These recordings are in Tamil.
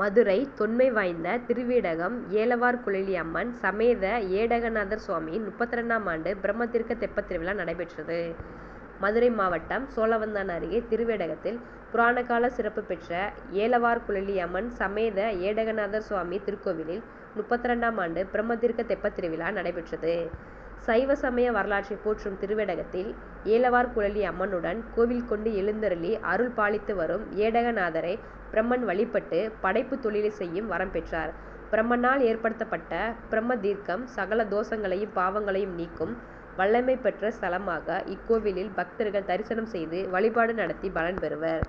மதுரை தொன்மை வாய்ந்த திருவேடகம் ஏலவார்குழலி அம்மன் சமேத ஏடகநாதர் சுவாமியின் 32ஆம் ஆண்டு பிரம்மதீர்க்க தெப்பத் திருவிழா நடைபெற்றது. மதுரை மாவட்டம் சோழவந்தான் அருகே திருவேடகத்தில் புராணகால சிறப்பு பெற்ற ஏலவார்குழலி அம்மன் சமேத ஏடகநாதர் சுவாமி திருக்கோவிலில் 32ஆம் ஆண்டு பிரம்மதீர்க்க தெப்பத் திருவிழா நடைபெற்றது. சைவ சமய வரலாற்றை போற்றும் திருவேடகத்தில் ஏலவார்குழலி அம்மனுடன் கோவில் கொண்டு எழுந்தருளி அருள் பாலித்து வரும் ஏடகநாதரை பிரம்மன் வழிபட்டு படைப்பு தொழிலை செய்யும் வரம் பெற்றார். பிரம்மனால் ஏற்படுத்தப்பட்ட பிரம்ம தீர்க்கம் சகல தோஷங்களையும் பாவங்களையும் நீக்கும் வல்லமை பெற்ற ஸ்தலமாக இக்கோவிலில் பக்தர்கள் தரிசனம் செய்து வழிபாடு நடத்தி பலன் பெறுவர்.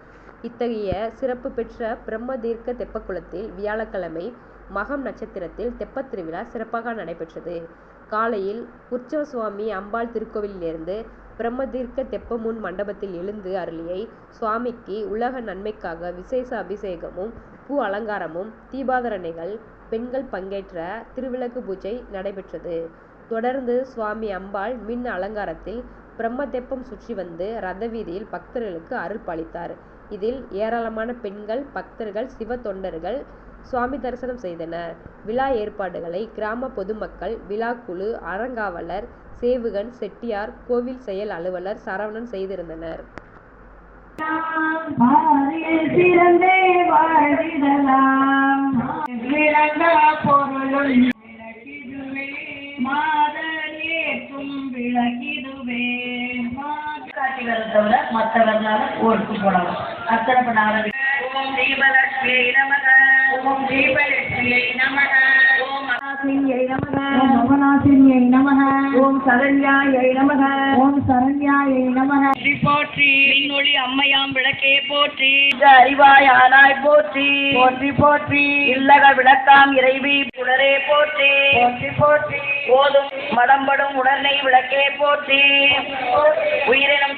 இத்தகைய சிறப்பு பெற்ற பிரம்ம தீர்க்க தெப்பக்குளத்தில் வியாழக்கிழமை மகம் நட்சத்திரத்தில் தெப்பத் திருவிழா சிறப்பாக நடைபெற்றது. காலையில் உற்சவ சுவாமி அம்பாள் திருக்கோவிலிலிருந்து பிரம்மதீர்க்க தெப்ப முன் மண்டபத்தில் எழுந்து அருளியை சுவாமிக்கு உலக நன்மைக்காக விசேஷ அபிஷேகமும் பூ அலங்காரமும் தீபாதரணைகள் பெண்கள் பங்கேற்ற திருவிளக்கு பூஜை நடைபெற்றது. தொடர்ந்து சுவாமி அம்பாள் மின் அலங்காரத்தில் பிரம்ம தெப்பம் சுற்றி வந்து ரத வீதியில் பக்தர்களுக்கு அருள் பாலித்தார். இதில் ஏராளமான பெண்கள் பக்தர்கள் சிவ தொண்டர்கள் சுவாமி தரிசனம் செய்தனர். விழா ஏற்பாடுகளை கிராம பொதுமக்கள் விழாக்குழு அறங்காவலர் சேவுகன் செட்டியார் கோவில் செயல் அலுவலர் சரவணன் செய்திருந்தனர். தவிர மற்றவர்களால ஓட்டு போடலாம். அர்ச்சனை பண்ண ஆரம்பிக்கும். ஓம் தீபலட்சுமியை நமக. ஓம் தீபலட்சுமியை நமக. ஓம் அநாசினியை நமக. ஓம் அவநாசினியை நமக. ஓம் சரண்யாயை நமக. ஓம் சரண்யாயை நமக. போற்றி இன்னொளி அம்மையாம் விளக்கே போற்றி. அறிவாய் ஆனாய் போற்றி. போற்றி போற்றி இல்லக விளக்காம் இறைவி புலரே போற்றி. போற்றி போற்றி ஓதும் மடம்படும் உடனே விளக்கே போற்றி. உயிரினம்